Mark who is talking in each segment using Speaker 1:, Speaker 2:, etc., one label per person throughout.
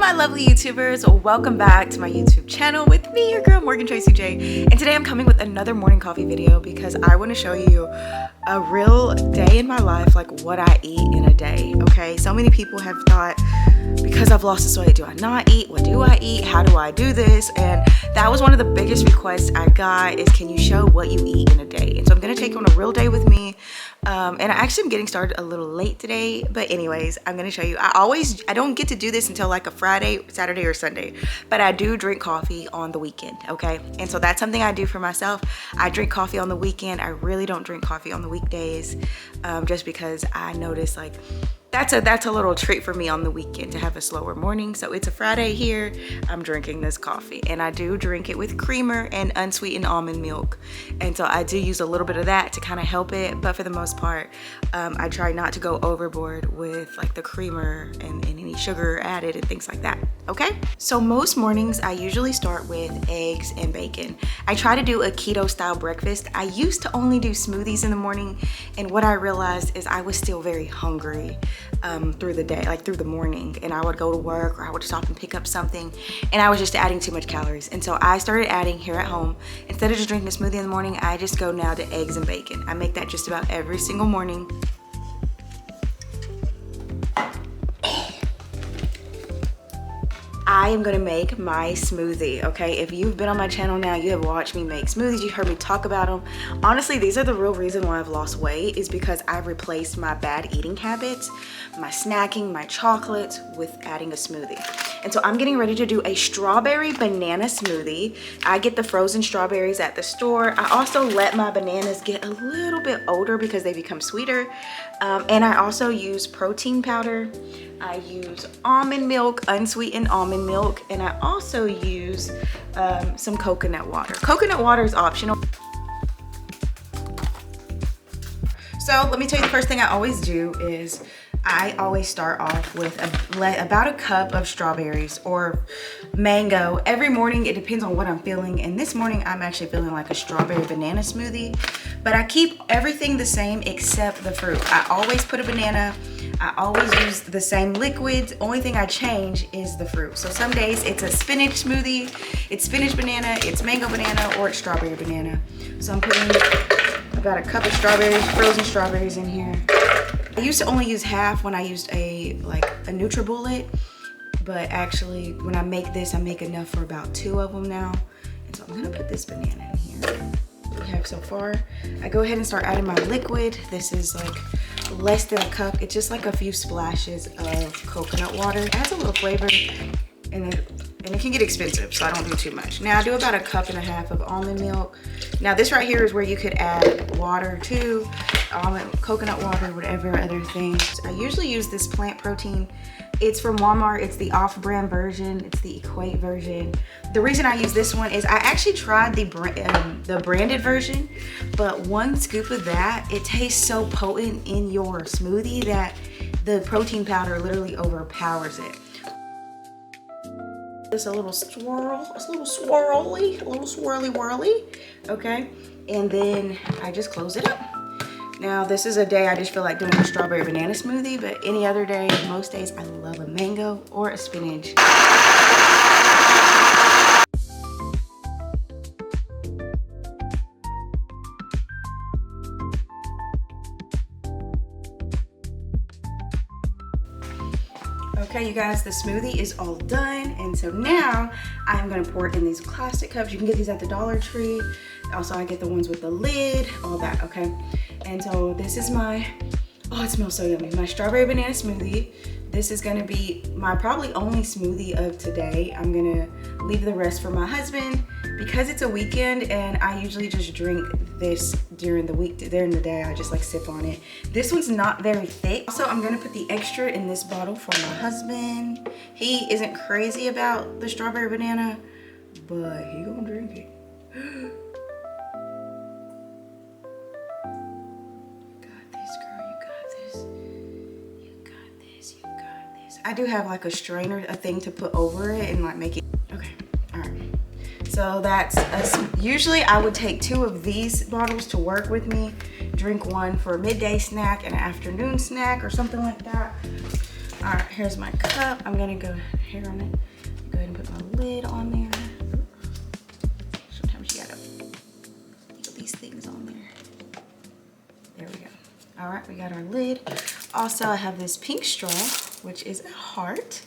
Speaker 1: my lovely YouTubers, welcome back to my YouTube channel with me, your girl Morgan Tracy J. And today I'm coming with another morning coffee video because I want to show you a real day in my life, like what I eat in a day. Okay, so many people have thought, because I've lost this weight, do I not eat? What do I eat? How do I do this? And that was one of the biggest requests I got, is can you show what you eat in a day? And so I'm gonna take on a real day with me. And I actually am getting started a little late today, but anyways, I'm gonna show you. I don't get to do this until like a Friday, Saturday, or Sunday, but I do drink coffee on the weekend, okay? And so that's something I do for myself. I drink coffee on the weekend. I really don't drink coffee on the weekdays, just because I notice like that's a little treat for me on the weekend to have a slower morning. So it's a Friday here, I'm drinking this coffee, and I do drink it with creamer and unsweetened almond milk. And so I do use a little bit of that to kind of help it, but for the most part, I try not to go overboard with like the creamer and any sugar added and things like that, okay? So most mornings I usually start with eggs and bacon. I try to do a keto style breakfast. I used to only do smoothies in the morning, and what I realized is I was still very hungry through the day, like through the morning, and I would go to work or I would stop and pick up something, and I was just adding too much calories. And so I started adding here at home, instead of just drinking a smoothie in the morning, I just go now to eggs and bacon. I make that just about every single morning. I am gonna make my smoothie, okay? If you've been on my channel now, you have watched me make smoothies, you heard me talk about them. Honestly, these are the real reason why I've lost weight, is because I've replaced my bad eating habits, my snacking, my chocolates, with adding a smoothie. And so I'm getting ready to do a strawberry banana smoothie. I get the frozen strawberries at the store. I also let my bananas get a little bit older because they become sweeter. And I also use protein powder. I use almond milk, unsweetened almond milk, and I also use some coconut water. Coconut water is optional. So let me tell you, the first thing I always do is I always start off with about a cup of strawberries or mango. Every morning, it depends on what I'm feeling. And this morning, I'm actually feeling like a strawberry banana smoothie. But I keep everything the same except the fruit. I always put a banana. I always use the same liquids. Only thing I change is the fruit. So some days it's a spinach smoothie, it's spinach banana, it's mango banana, or it's strawberry banana. So I'm putting about a cup of strawberries, frozen strawberries in here. I used to only use half when I used a NutriBullet, but actually when I make this, I make enough for about 2 of them now. And so I'm gonna put this banana in here. We have so far. I go ahead and start adding my liquid. This is like less than a cup. It's just like a few splashes of coconut water. It adds a little flavor, and it can get expensive, so I don't do too much. Now I do about a cup and a half of almond milk. Now this right here is where you could add water too, coconut water, whatever other things. I usually use this plant protein. It's from Walmart. It's the off-brand version. It's the Equate version. The reason I use this one is I actually tried the branded version, but 1 scoop of that, it tastes so potent in your smoothie that the protein powder literally overpowers it. Just a little swirl, a little swirly whirly, okay? And then I just close it up. Now this is a day I just feel like doing a strawberry banana smoothie, but any other day, most days, I love a mango or a spinach. Okay, you guys, the smoothie is all done, and so now I'm gonna pour it in these plastic cups. You can get these at the Dollar Tree. Also, I get the ones with the lid, all that, okay? And so this is my, oh, it smells so yummy, my strawberry banana smoothie. This is gonna be my probably only smoothie of today. I'm gonna leave the rest for my husband because it's a weekend, and I usually just drink this during the week. During the day, I just like sip on it. This one's not very thick. Also, I'm gonna put the extra in this bottle for my husband. He isn't crazy about the strawberry banana, but he gonna drink it. I do have like a strainer, a thing to put over it and like make it, okay, all right. So that's, usually I would take 2 of these bottles to work with me, drink one for a midday snack and an afternoon snack or something like that. All right, here's my cup. I'm gonna go here on it. Go ahead and put my lid on there. Sometimes you gotta put these things on there. There we go. All right, we got our lid. Also, I have this pink straw, which is a heart.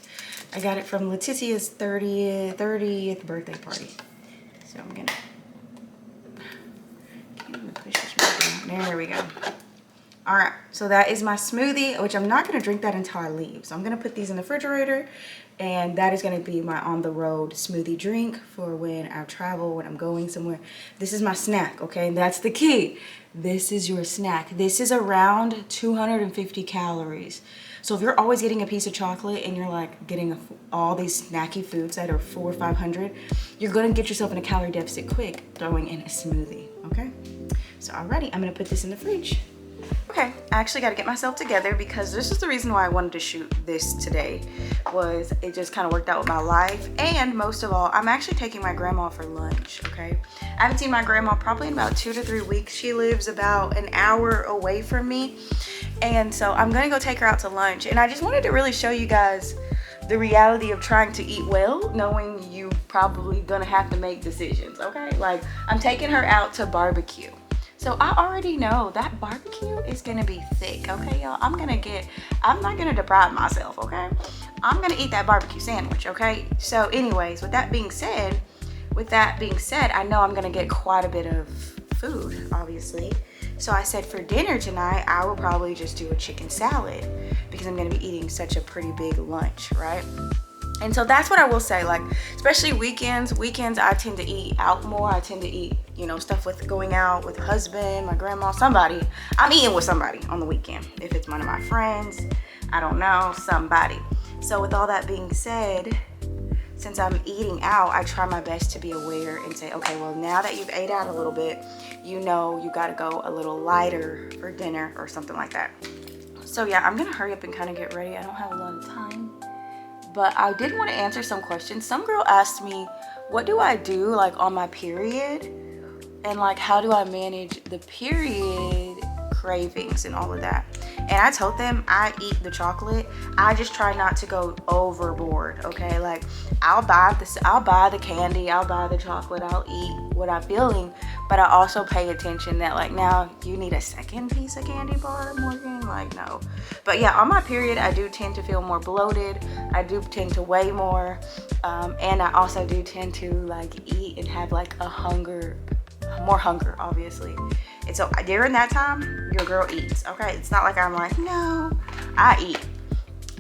Speaker 1: I got it from Letitia's 30th birthday party. So I'm gonna, can't even push this right down. There we go. All right, so that is my smoothie, which I'm not gonna drink that until I leave. So I'm gonna put these in the refrigerator, and that is gonna be my on the road smoothie drink for when I travel, when I'm going somewhere. This is my snack, okay? And that's the key. This is your snack. This is around 250 calories. So if you're always getting a piece of chocolate and you're like getting all these snacky foods that are 400 or 500, you're gonna get yourself in a calorie deficit quick throwing in a smoothie, okay? So alrighty, I'm gonna put this in the fridge. Okay, I actually got to get myself together because this is the reason why I wanted to shoot this today. Was it just kind of worked out with my life, and most of all, I'm actually taking my grandma for lunch, okay? I haven't seen my grandma probably in about 2 to 3 weeks. She lives about an hour away from me, and so I'm gonna go take her out to lunch. And I just wanted to really show you guys the reality of trying to eat well, knowing you probably gonna have to make decisions, okay? Like, I'm taking her out to barbecue. So I already know that barbecue is gonna be thick, okay, y'all? I'm not gonna deprive myself, okay? I'm gonna eat that barbecue sandwich, okay? So anyways, with that being said, I know I'm gonna get quite a bit of food, obviously. So I said for dinner tonight, I will probably just do a chicken salad because I'm gonna be eating such a pretty big lunch, right? And so that's what I will say, like, especially weekends I tend to eat out more. I tend to eat, you know, stuff with going out with husband, my grandma, somebody. I'm eating with somebody on the weekend. If it's one of my friends, I don't know, somebody. So with all that being said, since I'm eating out, I try my best to be aware and say, okay, well, now that you've ate out a little bit, you know you gotta go a little lighter for dinner or something like that. So yeah, I'm gonna hurry up and kind of get ready. I don't have a lot of time. But I did want to answer some questions. Some girl asked me, what do I do like on my period? And like, how do I manage the period cravings and all of that? And I told them I eat the chocolate. I just try not to go overboard, okay? Like, I'll buy the candy, I'll buy the chocolate, I'll eat what I'm feeling, but I also pay attention that like, now you need a second piece of candy bar, Morgan? Like, no. But yeah, on my period, I do tend to feel more bloated. I do tend to weigh more. And I also do tend to like eat and have like more hunger, obviously. And so during that time, your girl eats, okay? It's not like I'm like, no, I eat.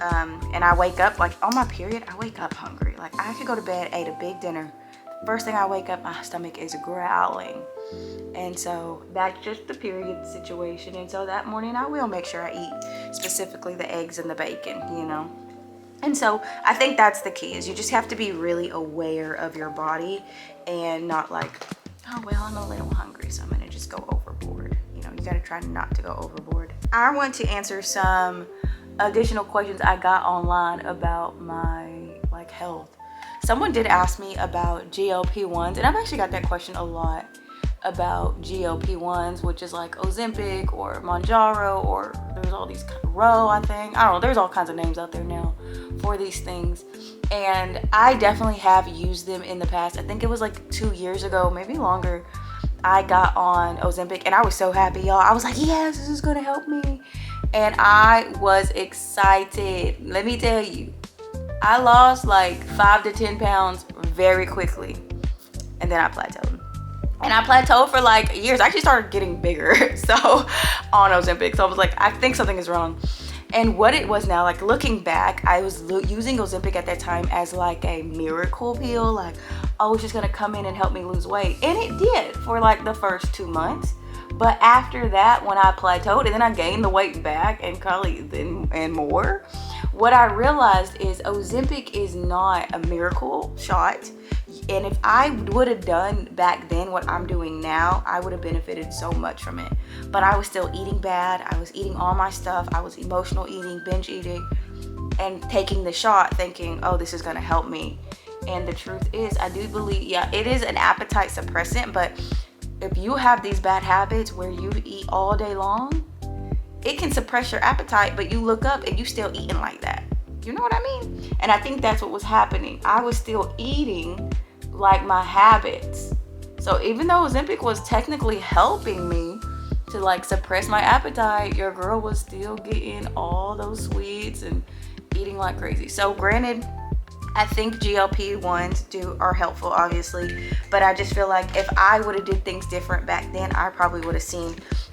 Speaker 1: And I wake up, like on my period, I wake up hungry. Like, I could go to bed, ate a big dinner. First thing I wake up, my stomach is growling. And so that's just the period situation. And so that morning I will make sure I eat specifically the eggs and the bacon, you know? And so I think that's the key, is you just have to be really aware of your body and not like, oh, well, I'm a little hungry, so I'm gonna just go overboard. You know, you gotta try not to go overboard. I want to answer some additional questions I got online about my like health. Someone did ask me about GLP-1s, and I've actually got that question a lot about GLP-1s, which is like Ozempic or Mounjaro, or there's all these Row, I think. I don't know, there's all kinds of names out there now for these things. And I definitely have used them in the past. I think it was like 2 years ago, maybe longer. I got on Ozempic and I was so happy, y'all. I was like, yes, this is gonna help me. And I was excited. Let me tell you, I lost like 5 to 10 pounds very quickly. And then I plateaued. And I plateaued for like years. I actually started getting bigger, so on Ozempic. So I was like, I think something is wrong. And what it was now, like looking back, I was using Ozempic at that time as like a miracle pill. Like, oh, it's just gonna come in and help me lose weight. And it did for like the first 2 months. But after that, when I plateaued and then I gained the weight back and probably then and more, what I realized is Ozempic is not a miracle shot. And if I would have done back then what I'm doing now, I would have benefited so much from it. But I was still eating bad. I was eating all my stuff. I was emotional eating, binge eating, and taking the shot thinking, oh, this is gonna help me. And the truth is, I do believe, yeah, it is an appetite suppressant, but if you have these bad habits where you eat all day long, it can suppress your appetite, but you look up and you still eating like that. You know what I mean? And I think that's what was happening. I was still eating like my habits. So even though Ozempic was technically helping me to like suppress my appetite, your girl was still getting all those sweets and eating like crazy. So granted, I think GLP-1s are helpful, obviously, but I just feel like if I would have did things different back then, I probably would have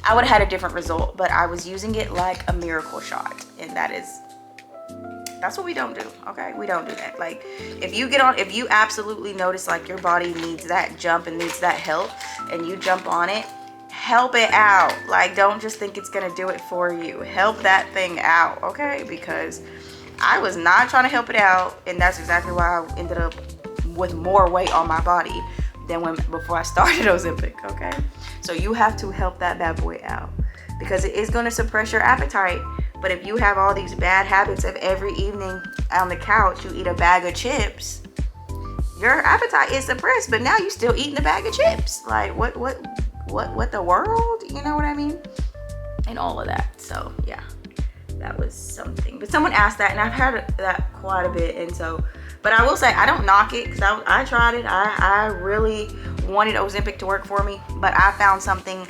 Speaker 1: I would have had a different result. But I was using it like a miracle shot, and that's what we don't do. Okay, we don't do that. Like if you absolutely notice like your body needs that jump and needs that help, and you jump on it, help it out. Like don't just think it's gonna do it for you. Help that thing out, okay? Because I was not trying to help it out, and that's exactly why I ended up with more weight on my body than before I started Ozempic, okay? So you have to help that bad boy out, because it is going to suppress your appetite. But if you have all these bad habits of every evening on the couch you eat a bag of chips, your appetite is suppressed, but now you still eating the bag of chips. Like what the world? You know what I mean? And all of that. So yeah, that was something. But someone asked that, and I've heard that quite a bit. And so, but I will say I don't knock it, because I tried it. I really wanted Ozempic to work for me, but I found something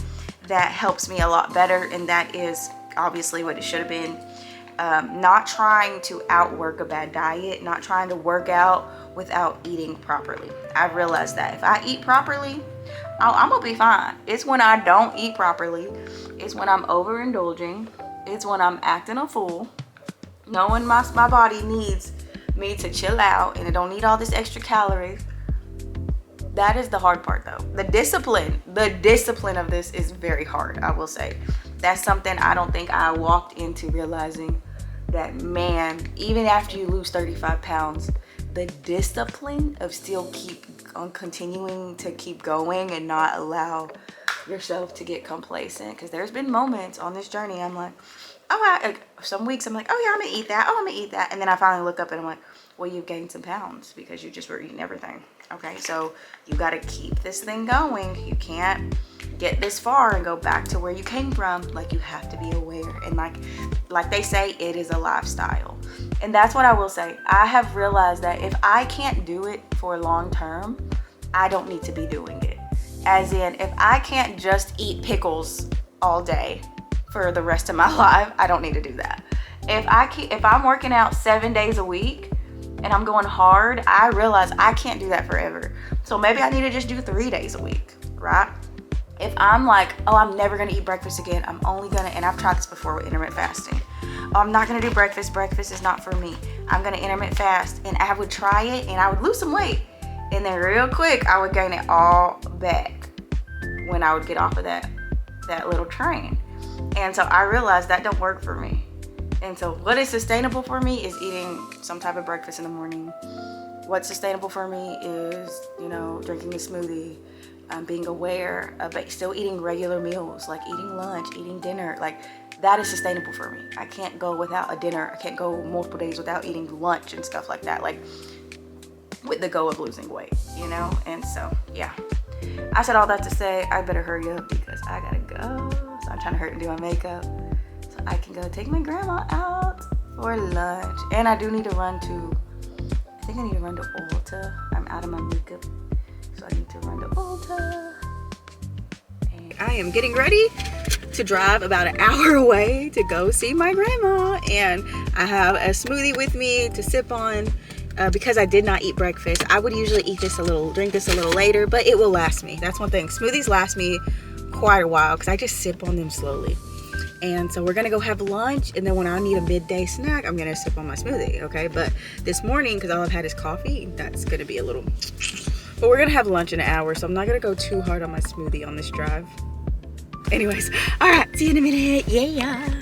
Speaker 1: that helps me a lot better, and that is obviously what it should have been. Not trying to outwork a bad diet, not trying to work out without eating properly. I realized that if I eat properly, I'm gonna be fine. It's when I don't eat properly, it's when I'm overindulging, it's when I'm acting a fool, knowing my body needs me to chill out and it don't need all this extra calories. That is the hard part though. The discipline of this is very hard, I will say. That's something I don't think I walked into realizing, that man, even after you lose 35 pounds, the discipline of still keep on continuing to keep going and not allow yourself to get complacent. Because there's been moments on this journey I'm like, some weeks I'm like, oh yeah, I'm gonna eat that, oh I'm gonna eat that, and then I finally look up and I'm like, well, you've gained some pounds because you just were eating everything. Okay, so you got to keep this thing going. You can't get this far and go back to where you came from. Like, you have to be aware, and like they say, it is a lifestyle. And that's what I will say. I have realized that if I can't do it for long term, I don't need to be doing it. As in, if I can't just eat pickles all day for the rest of my life, I don't need to do that. If I'm working out 7 days a week and I'm going hard, I realize I can't do that forever. So maybe I need to just do 3 days a week, right? If I'm like, oh, I'm never gonna eat breakfast again, I'm only gonna, and I've tried this before with intermittent fasting. Oh, I'm not gonna do breakfast is not for me. I'm gonna intermittent fast, and I would try it and I would lose some weight. And then real quick, I would gain it all back when I would get off of that little train. And so I realized that don't work for me. And so what is sustainable for me is eating some type of breakfast in the morning. What's sustainable for me is, drinking a smoothie, being aware of still eating regular meals, like eating lunch, eating dinner. Like, that is sustainable for me. I can't go without a dinner. I can't go multiple days without eating lunch and stuff like that, like with the goal of losing weight, And so, yeah. I said all that to say I better hurry up because I gotta go. So I'm trying to hurry and do my makeup so I can go take my grandma out for lunch. And I do need to run to, I think I need to run to Ulta. I'm out of my makeup, so I need to run to Ulta. And I am getting ready to drive about an hour away to go see my grandma. And I have a smoothie with me to sip on. Because I did not eat breakfast. I would usually drink this a little later, but it will last me. That's one thing. Smoothies last me quite a while because I just sip on them slowly. And so we're gonna go have lunch, and then when I need a midday snack, I'm gonna sip on my smoothie, okay? But this morning, because all I've had is coffee, that's gonna be a little, but we're gonna have lunch in an hour, so I'm not gonna go too hard on my smoothie on this drive. Anyways, all right, see you in a minute, yeah.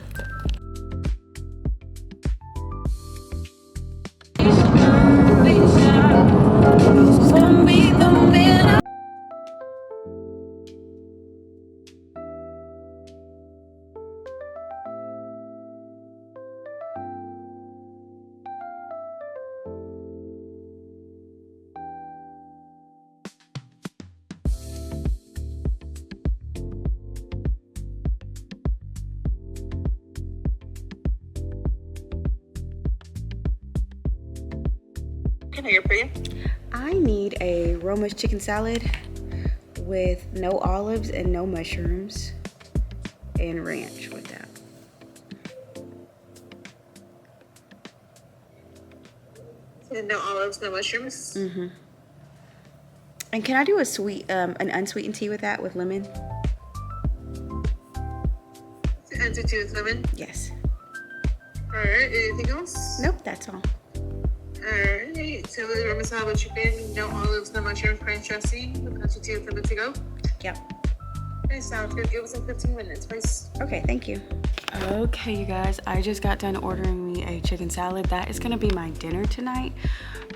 Speaker 2: can I get for you?
Speaker 1: I need a Roma's chicken salad with no olives and no mushrooms and ranch with that.
Speaker 2: No olives, no mushrooms?
Speaker 1: Mm-hmm. And can I do a sweet, an unsweetened tea with that with lemon?
Speaker 2: Unsweetened tea with lemon?
Speaker 1: Yes.
Speaker 2: Alright, anything else?
Speaker 1: Nope, that's all.
Speaker 2: Alright, so the Roman salad with chicken, no olives, no mushrooms, French dressing, with unsweetened tea with lemon to go.
Speaker 1: Yep.
Speaker 2: Okay, sounds good. Give us in 15 minutes, please.
Speaker 1: Okay, thank you. Okay, you guys, I just got done ordering me a chicken salad. That is gonna be my dinner tonight.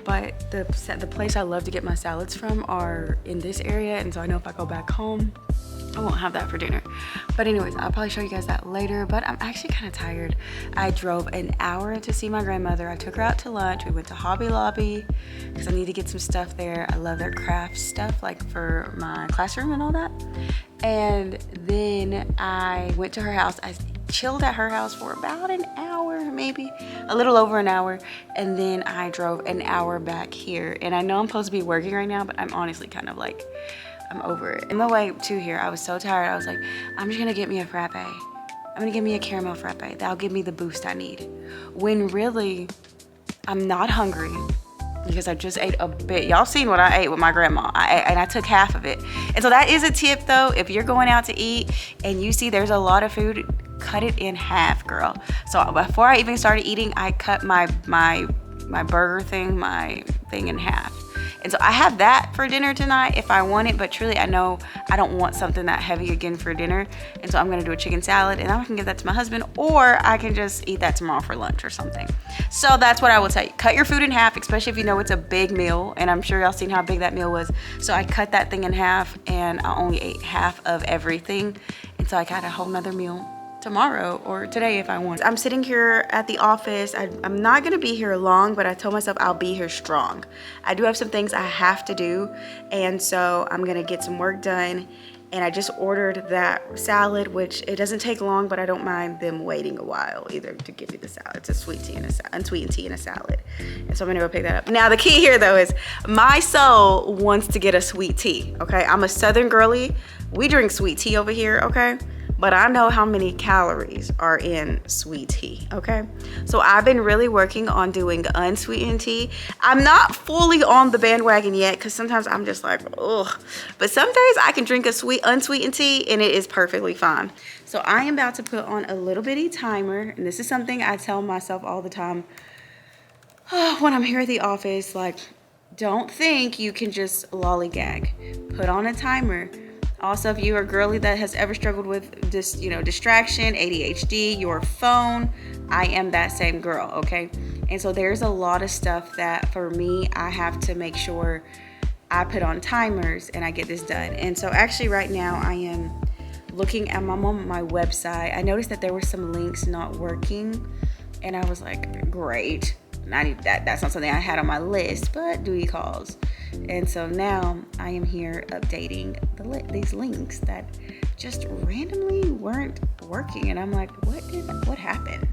Speaker 1: But the place I love to get my salads from are in this area, and so I know if I go back home, I won't have that for dinner. But anyways, I'll probably show you guys that later, but I'm actually kind of tired. I drove an hour to see my grandmother. I took her out to lunch. We went to Hobby Lobby because I need to get some stuff there. I love their craft stuff, like for my classroom and all that. And then I went to her house. I chilled at her house for about an hour, maybe a little over an hour, and then I drove an hour back here. And I know I'm supposed to be working right now, but I'm honestly kind of like, I'm over it. On the way to here, I was so tired. I was like, I'm just gonna get me a frappe. I'm gonna get me a caramel frappe. That'll give me the boost I need. When really, I'm not hungry because I just ate a bit. Y'all seen what I ate with my grandma. I took half of it. And so that is a tip though. If you're going out to eat and you see there's a lot of food, cut it in half, girl. So before I even started eating, I cut my burger thing, my thing in half. And so I have that for dinner tonight if I want it, but truly I know I don't want something that heavy again for dinner. And so I'm gonna do a chicken salad and I can give that to my husband, or I can just eat that tomorrow for lunch or something. So that's what I will tell you. Cut your food in half, especially if you know it's a big meal. And I'm sure y'all seen how big that meal was. So I cut that thing in half and I only ate half of everything. And so I got a whole nother meal tomorrow or today if I want. I'm sitting here at the office. I'm not gonna be here long, but I told myself I'll be here strong. I do have some things I have to do, and so I'm gonna get some work done. And I just ordered that salad, which it doesn't take long, but I don't mind them waiting a while either to give me the salad. It's a sweet tea and unsweetened tea and a salad. And so I'm gonna go pick that up. Now the key here though is my soul wants to get a sweet tea, okay? I'm a Southern girly. We drink sweet tea over here, okay? But I know how many calories are in sweet tea, okay? So I've been really working on doing unsweetened tea. I'm not fully on the bandwagon yet because sometimes I'm just like, ugh. But some days I can drink a unsweetened tea and it is perfectly fine. So I am about to put on a little bitty timer, and this is something I tell myself all the time when I'm here at the office, like, don't think you can just lollygag. Put on a timer. Also, if you are a girly that has ever struggled with this, distraction, ADHD, your phone, I am that same girl, okay? And so there's a lot of stuff that for me, I have to make sure I put on timers and I get this done. And so actually right now I am looking at my website. I noticed that there were some links not working and I was like, great. I need that's not something I had on my list, but duty calls. And so now I am here updating these links that just randomly weren't working. And I'm like, what happened?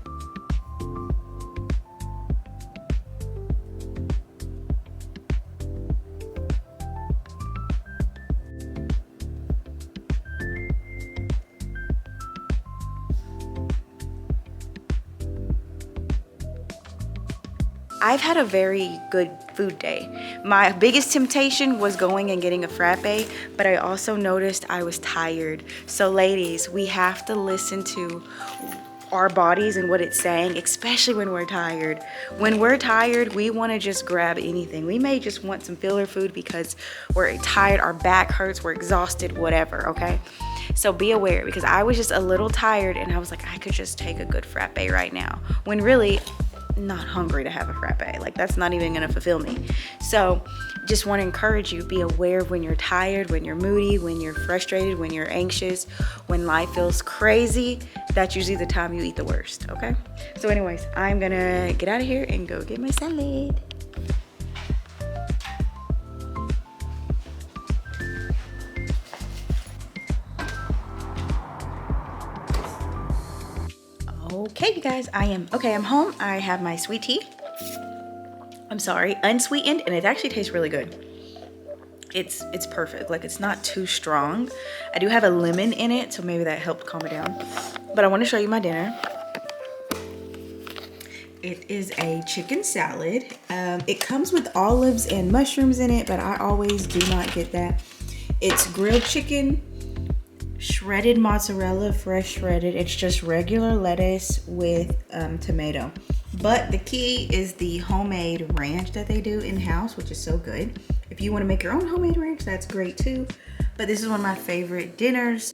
Speaker 1: I've had a very good food day. My biggest temptation was going and getting a frappe, but I also noticed I was tired. So ladies, we have to listen to our bodies and what it's saying, especially when we're tired. When we're tired, we want to just grab anything. We may just want some filler food because we're tired, our back hurts, we're exhausted, whatever, okay? So be aware, because I was just a little tired and I was like, I could just take a good frappe right now. When really, not hungry to have a frappe. Like, that's not even gonna fulfill me. So just want to encourage you, be aware of when you're tired, when you're moody, when you're frustrated, when you're anxious, when life feels crazy. That's usually the time you eat the worst, okay? So anyways, I'm gonna get out of here and go get my salad. Okay, you guys, I'm home. I have my sweet tea. I'm sorry, unsweetened, and it actually tastes really good. It's perfect. Like, it's not too strong. I do have a lemon in it, so maybe that helped calm it down. But I want to show you my dinner. It is a chicken salad. It comes with olives and mushrooms in it, but I always do not get that. It's grilled chicken, shredded mozzarella, fresh shredded. It's just regular lettuce with tomato. But the key is the homemade ranch that they do in-house, which is so good. If you want to make your own homemade ranch, that's great too. But this is one of my favorite dinners.